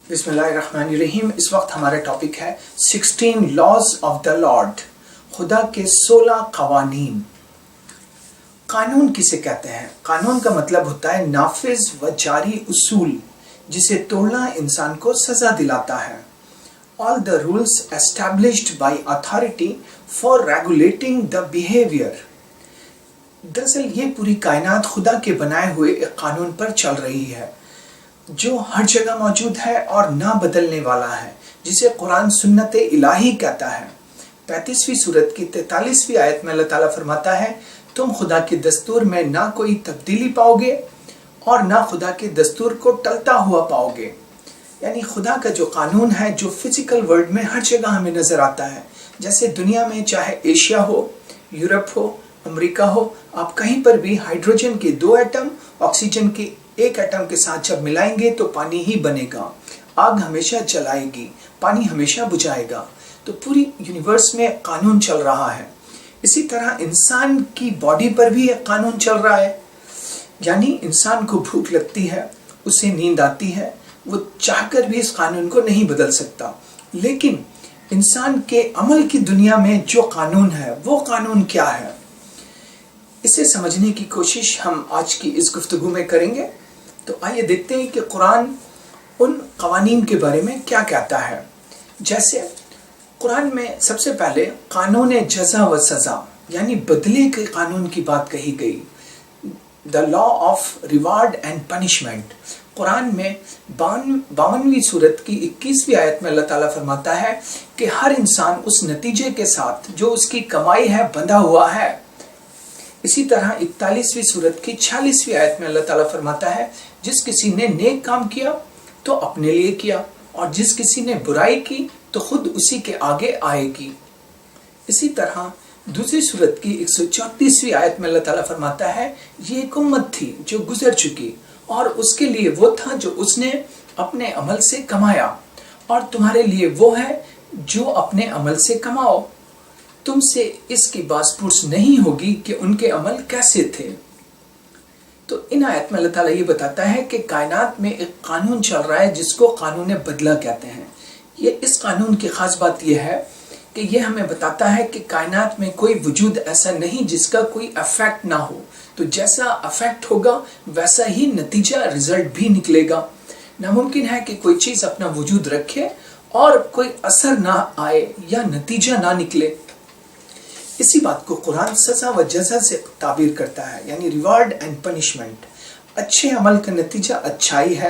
بسم اللہ الرحمن الرحیم۔ اس وقت ہمارا ٹاپک ہے 16 لاز آف دا لارڈ، خدا کے 16 قوانین۔ قانون کسے کہتے ہیں؟ قانون کا مطلب ہوتا ہے نافذ و جاری اصول، جسے توڑنا انسان کو سزا دلاتا ہے۔ All the rules established by authority for regulating the behavior۔ دراصل یہ پوری کائنات خدا کے بنائے ہوئے ایک قانون پر چل رہی ہے جو ہر جگہ موجود ہے اور نہ بدلنے والا ہے، جسے قرآن سنت الہی کہتا ہے۔ 35ویں سورت کی 43ویں آیت میں اللہ تعالیٰ فرماتا ہے، تم خدا کے دستور میں نہ کوئی تبدیلی پاؤ گے اور نہ خدا کے دستور کو ٹلتا ہوا پاؤ گے۔ یعنی خدا کا جو قانون ہے، جو فزیکل ورلڈ میں ہر جگہ ہمیں نظر آتا ہے، جیسے دنیا میں چاہے ایشیا ہو، یورپ ہو، امریکہ ہو، آپ کہیں پر بھی ہائیڈروجن کے 2 ایٹم آکسیجن کے 1 ایٹم کے ساتھ جب ملائیں گے تو پانی ہی بنے گا۔ آگ ہمیشہ جلائے گی، پانی ہمیشہ بجھائے گا۔ تو پوری یونیورس میں قانون چل رہا ہے۔ اسی طرح انسان کی باڈی پر بھی ایک قانون چل رہا ہے، یعنی انسان کو بھوک لگتی ہے، اسے نیند آتی ہے، وہ چاہ کر بھی اس قانون کو نہیں بدل سکتا۔ لیکن انسان کے عمل کی دنیا میں جو قانون ہے، وہ قانون کیا ہے؟ اسے سمجھنے کی کوشش ہم آج کی اس گفتگو میں کریں گے۔ تو آئیے دیکھتے ہیں کہ قرآن ان قوانین کے بارے میں کیا کہتا ہے۔ جیسے قرآن میں سب سے پہلے قانون جزا و سزا، یعنی بدلے کے قانون کی بات کہی گئی، the law of reward and punishment. قرآن میں 52ویں سورت کی 21ویں آیت میں اللہ تعالیٰ فرماتا ہے کہ ہر انسان اس نتیجے کے ساتھ جو اس کی کمائی ہے بندھا ہوا ہے۔ اسی طرح 41ویں سورت کی 46ویں آیت میں اللہ تعالیٰ فرماتا ہے، جس کسی نے نیک کام کیا تو اپنے لیے کیا، اور جس کسی نے برائی کی تو خود اسی کے آگے آئے گی۔ اسی طرح دوسری سورت کی 134ویں آیت میں اللہ تعالیٰ فرماتا ہے، یہ ایک امت تھی جو گزر چکی، اور اس کے لیے وہ تھا جو اس نے اپنے عمل سے کمایا، اور تمہارے لیے وہ ہے جو اپنے عمل سے کماؤ۔ تم سے اس کی باز پرس نہیں ہوگی کہ ان کے عمل کیسے تھے۔ تو ان آیت میں اللہ تعالیٰ یہ بتاتا ہے کہ کائنات میں ایک قانون چل رہا ہے جس کو قانون بدلہ کہتے ہیں۔ اس قانون کی خاص بات یہ ہے کہ یہ ہمیں بتاتا ہے کہ کائنات میں کوئی وجود ایسا نہیں جس کا کوئی افیکٹ نہ ہو، تو جیسا افیکٹ ہوگا ویسا ہی نتیجہ رزلٹ بھی نکلے گا۔ ناممکن ہے کہ کوئی چیز اپنا وجود رکھے اور کوئی اثر نہ آئے یا نتیجہ نہ نکلے۔ اسی بات کو قرآن سزا و جزا سے تعبیر کرتا ہے، یعنی ریوارڈ اینڈ پنشمنٹ۔ اچھے عمل کا نتیجہ اچھائی ہے،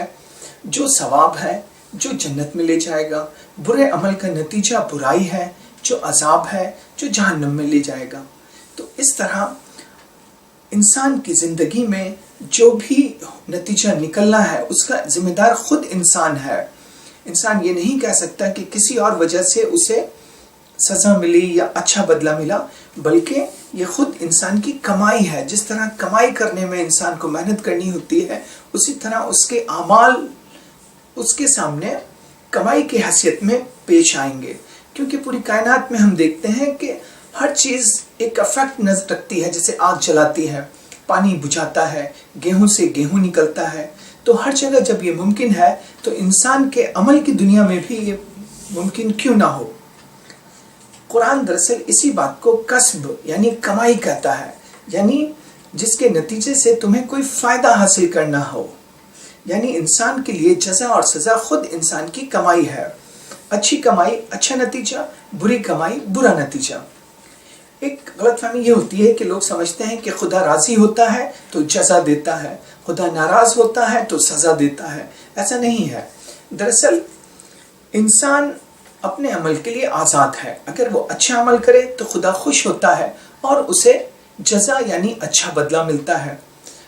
جو ثواب ہے، جو جنت میں لے جائے گا۔ برے عمل کا نتیجہ برائی ہے، جو عذاب ہے، جو جہنم میں لے جائے گا۔ تو اس طرح انسان کی زندگی میں جو بھی نتیجہ نکلنا ہے اس کا ذمہ دار خود انسان ہے۔ انسان یہ نہیں کہہ سکتا کہ کسی اور وجہ سے اسے سزا ملی یا اچھا بدلہ ملا، بلکہ یہ خود انسان کی کمائی ہے۔ جس طرح کمائی کرنے میں انسان کو محنت کرنی ہوتی ہے، اسی طرح اس کے اعمال اس کے سامنے کمائی کی حیثیت میں پیش آئیں گے، کیونکہ پوری کائنات میں ہم دیکھتے ہیں کہ ہر چیز ایک افیکٹ نظر رکھتی ہے۔ جیسے آگ جلاتی ہے، پانی بجھاتا ہے، گیہوں سے گیہوں نکلتا ہے، تو ہر جگہ جب یہ ممکن ہے تو انسان کے عمل کی دنیا میں بھی یہ ممکن کیوں نہ ہو۔ قرآن دراصل اسی بات کو کسب یعنی کمائی کہتا ہے، یعنی جس کے نتیجے سے تمہیں کوئی فائدہ حاصل کرنا ہو۔ یعنی انسان کے لیے جزا اور سزا خود انسان کی کمائی ہے۔ اچھی کمائی اچھا نتیجہ، بری کمائی برا نتیجہ۔ ایک غلط فہمی یہ ہوتی ہے کہ لوگ سمجھتے ہیں کہ خدا راضی ہوتا ہے تو جزا دیتا ہے، خدا ناراض ہوتا ہے تو سزا دیتا ہے۔ ایسا نہیں ہے۔ دراصل انسان اپنے عمل کے لیے آزاد ہے۔ اگر وہ اچھا عمل کرے تو خدا خوش ہوتا ہے اور اسے جزا یعنی اچھا بدلہ ملتا ہے۔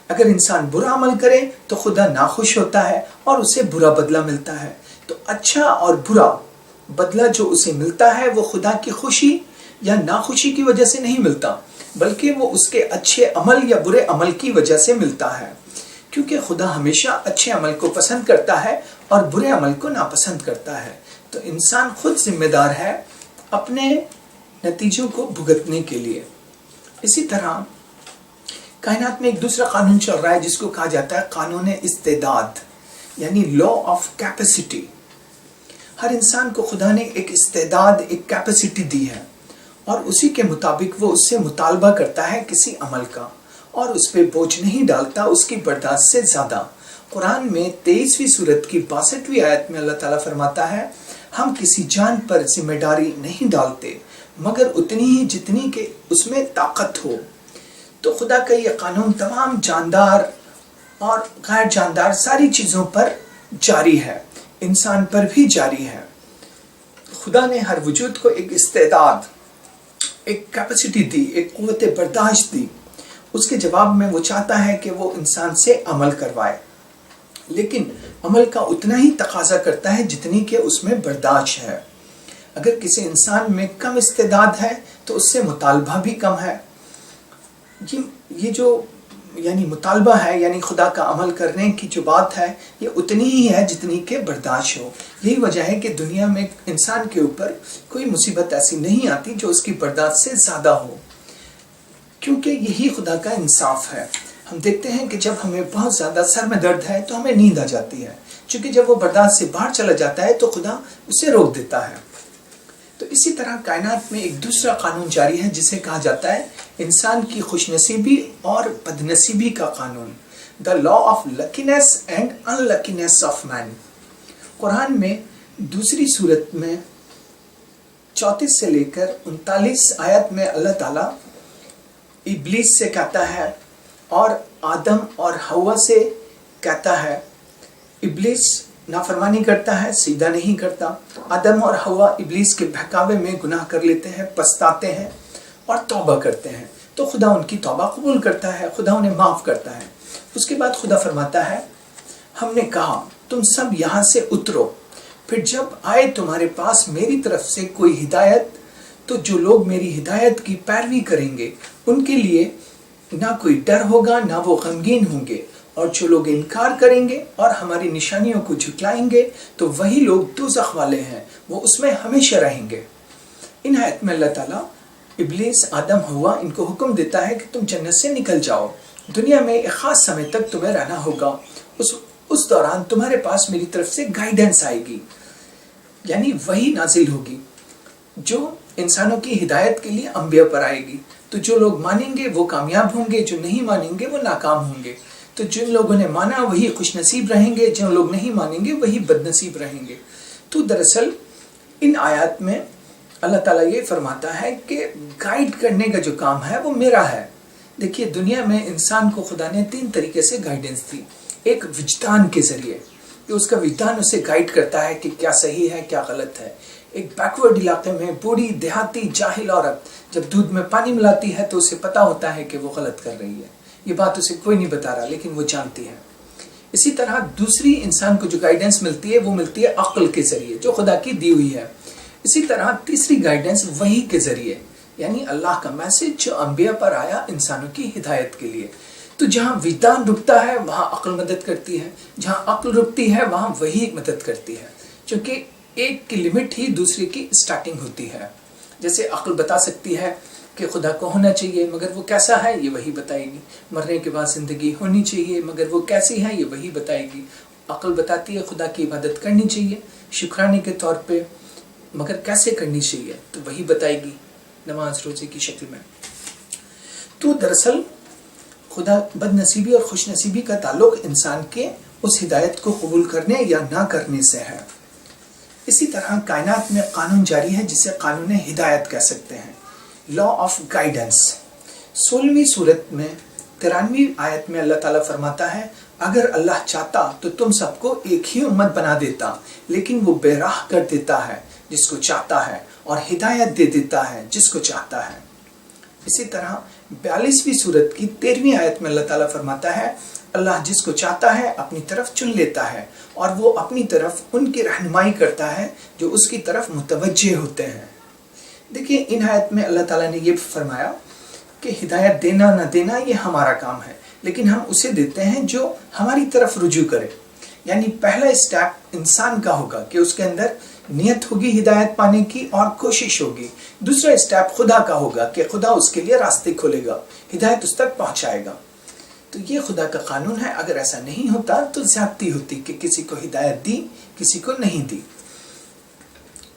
اگر انسان برا عمل کرے تو خدا ناخوش ہوتا ہے اور اسے برا بدلہ ملتا ہے۔ تو اچھا اور برا بدلہ جو اسے ملتا ہے وہ خدا کی خوشی یا ناخوشی کی وجہ سے نہیں ملتا، بلکہ وہ اس کے اچھے عمل یا برے عمل کی وجہ سے ملتا ہے، کیونکہ خدا ہمیشہ اچھے عمل کو پسند کرتا ہے اور برے عمل کو ناپسند کرتا ہے۔ تو انسان خود ذمہ دار ہے اپنے نتیجوں کو بھگتنے کے لیے۔ اسی طرح کائنات میں ایک دوسرا قانون چل رہا ہے جس کو کہا جاتا ہے قانون استعداد، یعنی لا آف کیپیسٹی۔ ہر انسان کو خدا نے ایک استعداد، ایک کیپیسٹی دی ہے، اور اسی کے مطابق وہ اس سے مطالبہ کرتا ہے کسی عمل کا، اور اس پہ بوجھ نہیں ڈالتا اس کی برداشت سے زیادہ۔ قرآن میں 23ویں سورت کی 62ویں آیت میں اللہ تعالیٰ فرماتا ہے، ہم کسی جان پر ذمہ داری نہیں ڈالتے مگر اتنی ہی جتنی کہ اس میں طاقت ہو۔ تو خدا کا یہ قانون تمام جاندار اور غیر جاندار ساری چیزوں پر جاری ہے، انسان پر بھی جاری ہے۔ خدا نے ہر وجود کو ایک استعداد، ایک کیپیسٹی دی، ایک قوت برداشت دی۔ اس کے جواب میں وہ چاہتا ہے کہ وہ انسان سے عمل کروائے، لیکن عمل کا اتنا ہی تقاضا کرتا ہے جتنی کہ اس میں برداشت ہے۔ اگر کسی انسان میں کم استعداد ہے تو اس سے مطالبہ بھی کم ہے۔ یہ جو یعنی مطالبہ ہے، یعنی خدا کا عمل کرنے کی جو بات ہے، یہ اتنی ہی ہے جتنی کہ برداشت ہو۔ یہی وجہ ہے کہ دنیا میں انسان کے اوپر کوئی مصیبت ایسی نہیں آتی جو اس کی برداشت سے زیادہ ہو، کیونکہ یہی خدا کا انصاف ہے۔ ہم دیکھتے ہیں کہ جب ہمیں بہت زیادہ سر میں درد ہے تو ہمیں نیند آ جاتی ہے، چونکہ جب وہ برداشت سے باہر چلا جاتا ہے تو خدا اسے روک دیتا ہے۔ تو اسی طرح کائنات میں ایک دوسرا قانون جاری ہے جسے کہا جاتا ہے انسان کی خوش نصیبی اور بد نصیبی کا قانون، the law of luckiness and unluckiness of man. قرآن میں دوسری سورت میں 34 سے لے کر 39 آیت میں اللہ تعالیٰ ابلیس سے کہتا ہے اور آدم اور حوا سے کہتا ہے۔ ابلیس نافرمانی کرتا ہے، سجدہ نہیں کرتا۔ آدم اور حوا ابلیس کے بہکاوے میں گناہ کر لیتے ہیں، پچھتاتے ہیں اور توبہ کرتے ہیں، تو خدا ان کی توبہ قبول کرتا ہے، خدا انہیں معاف کرتا ہے۔ اس کے بعد خدا فرماتا ہے، ہم نے کہا تم سب یہاں سے اترو، پھر جب آئے تمہارے پاس میری طرف سے کوئی ہدایت تو جو لوگ میری ہدایت کی پیروی کریں گے ان کے لیے نہ کوئی ڈر ہوگا نہ وہ غمگین ہوں گے، اور جو لوگ انکار کریں گے اور ہماری نشانیوں کو جھٹلائیں گے تو وہی لوگ دوزخ والے ہیں، وہ اس میں ہمیشہ رہیں گے۔ ان آیت میں اللہ تعالیٰ ابلیس، آدم، حوا ان کو حکم دیتا ہے کہ تم جنت سے نکل جاؤ، دنیا میں ایک خاص سمے تک تمہیں رہنا ہوگا، اس دوران تمہارے پاس میری طرف سے گائیڈنس آئے گی، یعنی وحی نازل ہوگی جو انسانوں کی ہدایت کے لیے انبیاء پر آئے گی۔ تو جو لوگ مانیں گے وہ کامیاب ہوں گے، جو نہیں مانیں گے وہ ناکام ہوں گے۔ تو جن لوگوں نے مانا وہی خوش نصیب رہیں گے، جن لوگ نہیں مانیں گے وہی بد نصیب رہیں گے۔ تو دراصل ان آیات میں اللہ تعالیٰ یہ فرماتا ہے کہ گائیڈ کرنے کا جو کام ہے وہ میرا ہے۔ دیکھیے دنیا میں انسان کو خدا نے 3 طریقے سے گائیڈنس دی۔ ایک وجدان کے ذریعے کہ اس کا وجدان اسے گائیڈ کرتا ہے کہ کیا صحیح ہے کیا غلط ہے۔ ایک بیکورڈ علاقے میں بوڑھی دیہاتی جاہل عورت جب دودھ میں پانی ملاتی ہے تو اسے پتا ہوتا ہے کہ وہ غلط کر رہی ہے، یہ بات اسے کوئی نہیں بتا رہا لیکن وہ جانتی ہے۔ اسی طرح دوسری انسان کو جو گائیڈنس ملتی ہے وہ ملتی ہے عقل کے ذریعے جو خدا کی دی ہوئی ہے۔ اسی طرح تیسری گائیڈنس وحی کے ذریعے، یعنی اللہ کا میسج جو انبیاء پر آیا انسانوں کی ہدایت کے لیے۔ تو جہاں وجدان رکتا ہے وہاں عقل مدد کرتی ہے، جہاں عقل رکتی ہے وہاں وحی مدد کرتی ہے، چونکہ ایک کی لمٹ ہی دوسرے کی سٹارٹنگ ہوتی ہے۔ جیسے عقل بتا سکتی ہے کہ خدا کو ہونا چاہیے مگر وہ کیسا ہے یہ وہی بتائے گی، مرنے کے بعد زندگی ہونی چاہیے مگر وہ کیسی ہے یہ وہی بتائے گی۔ عقل بتاتی ہے خدا کی عبادت کرنی چاہیے شکرانے کے طور پہ، مگر کیسے کرنی چاہیے تو وہی بتائے گی نماز روزے کی شکل میں۔ تو دراصل خدا بد نصیبی اور خوش نصیبی کا تعلق انسان کے اس ہدایت کو قبول کرنے یا نہ کرنے سے ہے۔ اسی طرح کائنات میں قانون جاری ہے جسے قانون ہدایت کہہ سکتے ہیں، لا آف گائیڈنس۔ 16ویں سورت میں 93ویں آیت میں اللہ تعالیٰ فرماتا ہے، اگر اللہ چاہتا تو تم سب کو ایک ہی امت بنا دیتا، لیکن وہ بے راہ کر دیتا ہے جس کو چاہتا ہے اور ہدایت دے دیتا ہے جس کو چاہتا ہے۔ اسی طرح 42ویں سورت کی 13ویں آیت میں اللہ تعالیٰ فرماتا ہے، اللہ جس کو چاہتا ہے اپنی طرف چن لیتا ہے اور وہ اپنی طرف ان کی رہنمائی کرتا ہے جو اس کی طرف متوجہ ہوتے ہیں۔ دیکھیے ان آیت میں اللہ تعالیٰ نے یہ فرمایا کہ ہدایت دینا نہ دینا یہ ہمارا کام ہے، لیکن ہم اسے دیتے ہیں جو ہماری طرف رجوع کرے۔ یعنی پہلا اسٹیپ انسان کا ہوگا کہ اس کے اندر نیت ہوگی ہدایت پانے کی اور کوشش ہوگی۔ دوسرا اسٹیپ خدا کا ہوگا کہ خدا اس کے لیے راستے کھولے گا، ہدایت اس تک پہنچائے گا۔ تو یہ خدا کا قانون ہے۔ اگر ایسا نہیں ہوتا تو زیادتی ہوتی کہ کسی کو ہدایت دی کسی کو نہیں دی۔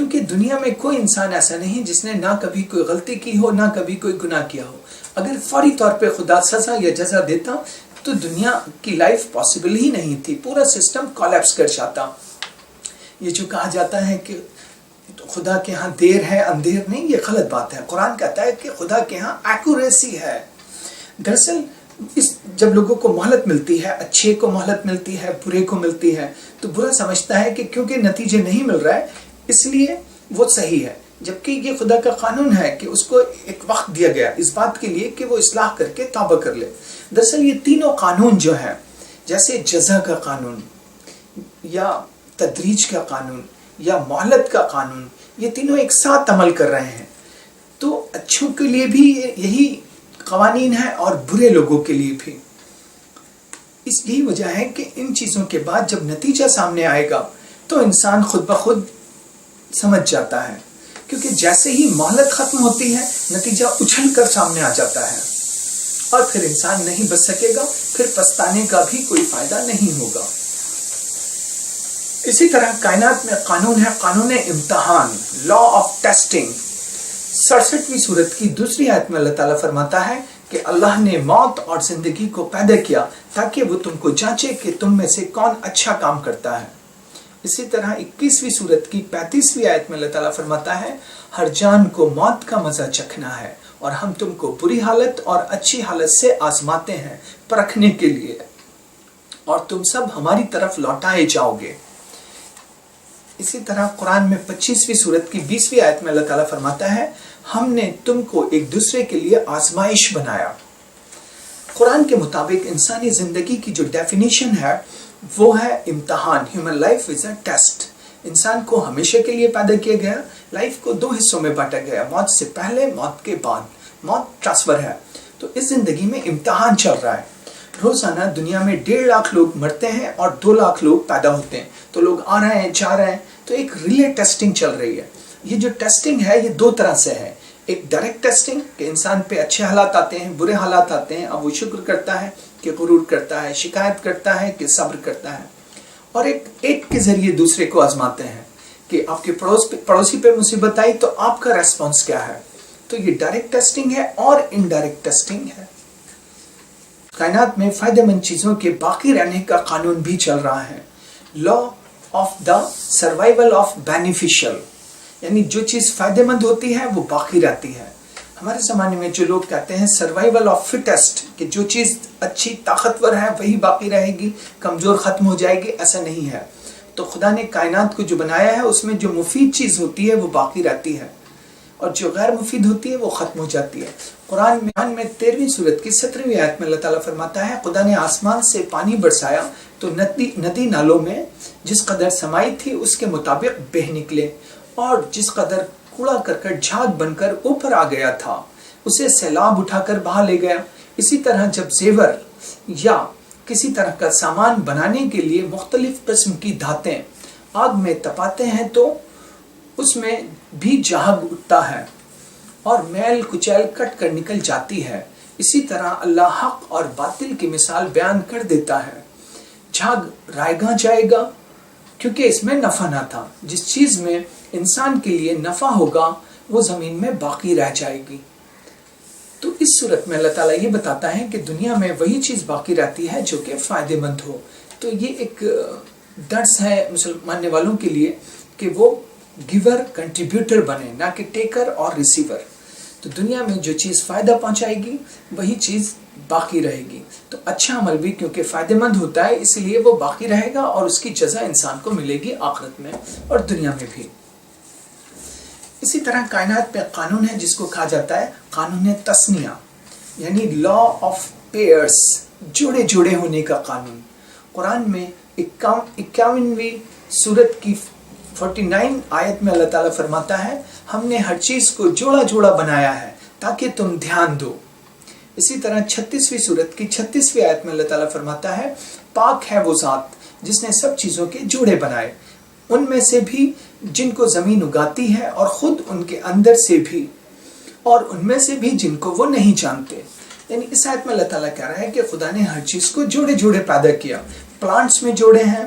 کیونکہ دنیا میں کوئی انسان ایسا نہیں جس نے نہ کبھی کوئی غلطی کی ہو، نہ کبھی کوئی گناہ کیا ہو. اگر فوری طور پہ خدا سزا یا جزا دیتا تو دنیا کی لائف پاسبل ہی نہیں تھی، پورا سسٹم کولیپس کر جاتا. یہ جو کہا جاتا ہے کہ خدا کے ہاں دیر ہے اندھیر نہیں، یہ غلط بات ہے. قرآن کہتا ہے کہ خدا کے ہاں ایکوریسی ہے. دراصل جب لوگوں کو مہلت ملتی ہے، اچھے کو مہلت ملتی ہے، برے کو ملتی ہے، تو برا سمجھتا ہے کہ کیونکہ نتیجے نہیں مل رہا ہے اس لیے وہ صحیح ہے، جبکہ یہ خدا کا قانون ہے کہ اس کو ایک وقت دیا گیا اس بات کے لیے کہ وہ اصلاح کر کے توبہ کر لے. دراصل یہ تینوں قانون جو ہے، جیسے جزا کا قانون یا تدریج کا قانون یا مہلت کا قانون، یہ تینوں ایک ساتھ عمل کر رہے ہیں. تو اچھوں کے لیے بھی یہی قوانین ہے اور برے لوگوں کے لیے بھی. اس یہی وجہ ہے کہ ان چیزوں کے بعد جب نتیجہ سامنے آئے گا تو انسان خود بخود سمجھ جاتا ہے، کیونکہ جیسے ہی مہلت ختم ہوتی ہے نتیجہ اچھل کر سامنے آ جاتا ہے اور پھر انسان نہیں بچ سکے گا، پھر پچھتانے کا بھی کوئی فائدہ نہیں ہوگا. اسی طرح کائنات میں قانون ہے، قانون امتحان، لا آف ٹیسٹنگ. 67ویں سورت کی دوسری آیت میں اللہ تعالیٰ فرماتا ہے کہ اللہ نے موت اور زندگی کو پیدا کیا تاکہ وہ تم کو جانچے کہ تم میں سے کون اچھا کام کرتا ہے. اسی طرح 21ویں سورت کی 35ویں آیت میں اللہ تعالیٰ فرماتا ہے ہر جان کو موت کا مزہ چکھنا ہے اور ہم تم کو بری حالت اور اچھی حالت سے آزماتے ہیں پرکھنے کے لیے، اور تم سب ہماری طرف لوٹائے جاؤ گے. اسی طرح قرآن میں 25ویں سورت کی 20ویں آیت میں اللہ تعالیٰ فرماتا ہے ہم نے تم کو ایک دوسرے کے لیے آزمائش بنایا. قرآن کے مطابق انسانی زندگی کی جو ڈیفینیشن ہے وہ ہے امتحان. Human life is a test. انسان کو ہمیشہ کے لیے پیدا کیا گیا، لائف کو دو حصوں میں بانٹا گیا، موت سے پہلے، موت کے بعد. موت ٹرانسفر ہے. تو اس زندگی میں امتحان چل رہا ہے. روزانہ دنیا میں 1.5 لاکھ لوگ مرتے ہیں اور 2 لاکھ لوگ پیدا ہوتے ہیں. تو لوگ آ رہے ہیں جا رہے ہیں، تو ایک ریلے ٹیسٹنگ چل رہی ہے. یہ جو ٹیسٹنگ ہے یہ 2 طرح سے ہے. ایک ڈائریکٹ ٹیسٹنگ کہ انسان پہ اچھے حالات آتے ہیں، برے حالات آتے ہیں، اب وہ شکر کرتا ہے کہ غرور کرتا ہے، شکایت کرتا ہے کہ صبر کرتا ہے. اور ایک کے ذریعے دوسرے کو آزماتے ہیں کہ آپ کے پڑوسی پہ مصیبت آئی تو آپ کا ریسپانس کیا ہے. تو یہ ڈائریکٹ ٹیسٹنگ ہے اور انڈائریکٹ ٹیسٹنگ ہے. کائنات میں فائدہ مند چیزوں کے باقی رہنے کا قانون بھی چل رہا ہے. Law of the survival of beneficial, یعنی جو چیز فائدہ مند ہوتی ہے وہ باقی رہتی ہے. ہمارے زمانے میں جو لوگ کہتے ہیں سروائیول آف فٹسٹ، کہ جو چیز اچھی طاقتور ہے وہی باقی رہے گی، کمزور ختم ہو جائے گی، ایسا نہیں ہے. تو خدا نے کائنات کو جو بنایا ہے اس میں جو مفید چیز ہوتی ہے وہ باقی رہتی ہے اور جو غیر مفید ہوتی ہے وہ ختم ہو جاتی ہے. قرآن میں 13ویں سورت کی 17ویں آیت میں اللہ تعالیٰ فرماتا ہے خدا نے آسمان سے پانی برسایا تو ندی نالوں میں جس قدر سمائی تھی اس کے مطابق بہ نکلے، اور جس قدر کوڑا کرکٹ جھاگ بن کر اوپر آ گیا تھا اسے سیلاب اٹھا کر بہا لے گیا. اسی طرح جب زیور یا کسی طرح کا سامان بنانے کے لیے مختلف قسم کی دھاتیں آگ میں تپاتے ہیں تو اس میں بھی جھاگ اٹھتا ہے اور میل کچیل کٹ کر نکل جاتی ہے. اسی طرح اللہ حق اور باطل کی مثال بیان کر دیتا ہے. جھاگ رائے گاں جائے گا کیونکہ اس میں نفع نہ تھا. جس چیز میں انسان کے لیے نفع ہوگا وہ زمین میں باقی رہ جائے گی. تو اس صورت میں اللہ تعالیٰ یہ بتاتا ہے کہ دنیا میں وہی چیز باقی رہتی ہے جو کہ فائدہ مند ہو. تو یہ ایک درس ہے مسلمان والوں کے لیے کہ وہ گیور کنٹریبیوٹر بنے، نہ کہ ٹیکر اور ریسیور. تو دنیا میں جو چیز فائدہ پہنچائے گی وہی چیز باقی رہے گی. تو اچھا عمل بھی کیونکہ فائدہ مند ہوتا ہے اس لیے وہ باقی رہے گا اور اس کی جزا انسان کو ملے گی آخرت میں اور دنیا میں بھی. اسی طرح کائنات میں قانون ہے جس کو کہا جاتا ہے قانون تثنیہ، یعنی لا آف پیئرس، جوڑے جوڑے ہونے کا قانون. قرآن میں 51ویں سورت کی 49 آیت میں اللہ تعالیٰ فرماتا ہے ہم نے ہر چیز کو جوڑا جوڑا بنایا ہے تاکہ تم دھیان دو. اسی طرح 36ویں سورت کی 36ویں آیت میں اللہ تعالیٰ فرماتا ہے پاک ہے وہ ذات جس نے سب چیزوں کے جوڑے بنائے، ان میں سے بھی جن کو زمین اگاتی ہے اور خود ان کے اندر سے بھی، اور ان میں سے بھی جن کو وہ نہیں جانتے. یعنی اس آیت میں اللہ تعالیٰ کہہ رہا ہے کہ خدا نے ہر چیز کو جوڑے جوڑے پیدا کیا. پلانٹس میں جوڑے ہیں،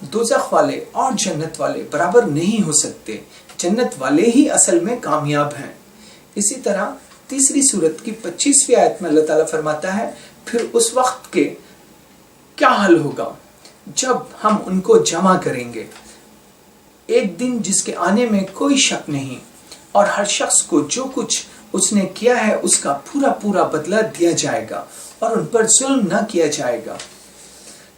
دوزخ والے اور جنت والے برابر نہیں ہو سکتے، جنت والے ہی اصل میں کامیاب ہیں۔ اسی طرح تیسری سورت کی 25ویں آیت میں اللہ تعالیٰ فرماتا ہے پھر اس وقت کے کیا حل ہوگا جب ہم ان کو جمع کریں گے، ایک دن جس کے آنے میں کوئی شک نہیں، اور ہر شخص کو جو کچھ اس نے کیا ہے اس کا پورا پورا بدلہ دیا جائے گا اور ان پر ظلم نہ کیا جائے گا۔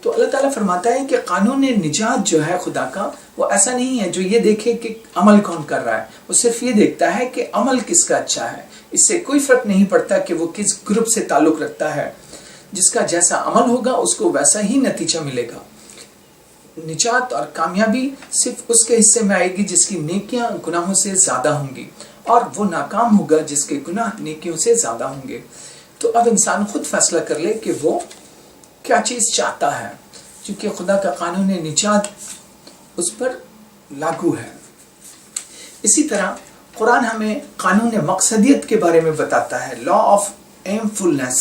تو اللہ تعالیٰ فرماتا ہے کہ قانون نجات جو ہے خدا کا، وہ ایسا نہیں ہے جو یہ دیکھے کہ عمل کون کر رہا ہے، وہ صرف یہ دیکھتا ہے کہ عمل کس کا اچھا ہے۔ اس سے کوئی فرق نہیں پڑتا کہ وہ کس گروپ سے تعلق رکھتا ہے، جس کا جیسا عمل ہوگا اس کو ویسا ہی نتیجہ ملے گا۔ نجات اور کامیابی صرف اس کے حصے میں آئے گی جس کی نیکیاں گناہوں سے زیادہ ہوں گی، اور وہ ناکام ہوگا جس کے گناہ نیکیوں سے زیادہ ہوں گے۔ تو اب انسان خود فیصلہ کر لے کہ وہ کیا چیز چاہتا ہے، کیونکہ خدا کا قانون نجات اس پر لاگو ہے۔ اسی طرح قرآن ہمیں قانون مقصدیت کے بارے میں بتاتا ہے، لا آف ایم فلنس۔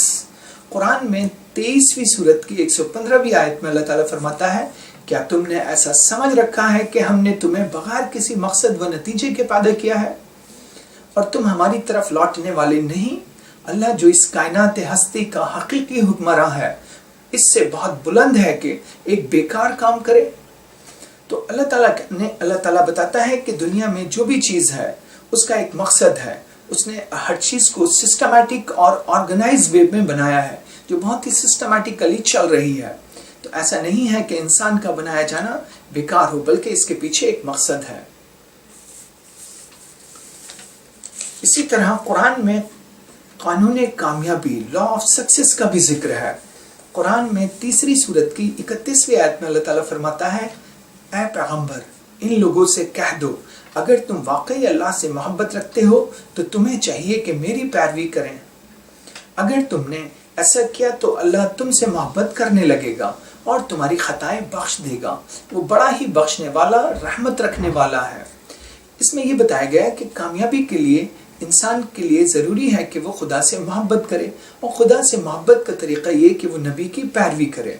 قرآن میں 23ویں سورت کی 115ویں آیت میں اللہ تعالیٰ فرماتا ہے کیا تم نے ایسا سمجھ رکھا ہے کہ ہم نے تمہیں بغیر کسی مقصد و نتیجے کے پیدا کیا ہے اور تم ہماری طرف لوٹنے والے نہیں؟ اللہ جو اس کائنات ہستی کا حقیقی حکمراں ہے اس سے بہت بلند ہے کہ ایک بیکار کام کرے۔ تو اللہ تعالیٰ بتاتا ہے کہ دنیا میں جو بھی چیز ہے اس کا ایک مقصد ہے، اس نے ہر چیز کو سسٹمیٹک اور آرگنائز وے میں بنایا ہے جو بہت ہی سسٹمیٹکلی چل رہی ہے۔ تو ایسا نہیں ہے کہ انسان کا بنایا جانا بیکار ہو، بلکہ اس کے پیچھے ایک مقصد ہے۔ اسی طرح قرآن میں قانون کامیابی، لا آف سکسیس کا بھی ذکر ہے۔ قرآن میں 3 سورت کی 31ویں آیت میں اللہ تعالیٰ فرماتا ہے اے پیغمبر ان لوگوں سے کہہ دو اگر تم واقعی اللہ سے محبت رکھتے ہو تو تمہیں چاہیے کہ میری پیروی کریں، اگر تم نے ایسا کیا تو اللہ تم سے محبت کرنے لگے گا اور تمہاری خطائیں بخش دے گا، وہ بڑا ہی بخشنے والا رحمت رکھنے والا ہے۔ اس میں یہ بتایا گیا ہے کہ کامیابی کے لیے انسان کے لیے ضروری ہے کہ وہ خدا سے محبت کرے، اور خدا سے محبت کا طریقہ یہ کہ وہ نبی کی پیروی کرے۔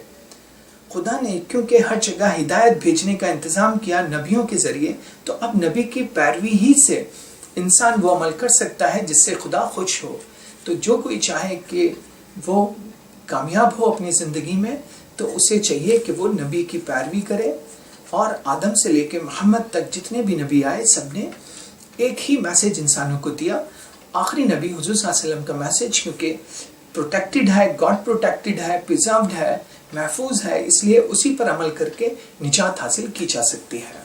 خدا نے کیونکہ ہر جگہ ہدایت بھیجنے کا انتظام کیا نبیوں کے ذریعے، تو اب نبی کی پیروی ہی سے انسان وہ عمل کر سکتا ہے جس سے خدا خوش ہو۔ تو جو کوئی چاہے کہ وہ کامیاب ہو اپنی زندگی میں تو اسے چاہیے کہ وہ نبی کی پیروی کرے، اور آدم سے لے کے محمد تک جتنے بھی نبی آئے سب نے ایک ہی میسج انسانوں کو دیا۔ آخری نبی حضور صلی اللہ علیہ وسلم کا میسج کیونکہ پروٹیکٹڈ ہے، گاڈ پروٹیکٹڈ ہے، پریزروڈ ہے، محفوظ ہے، اس لیے اسی پر عمل کر کے نجات حاصل کی جا سکتی ہے۔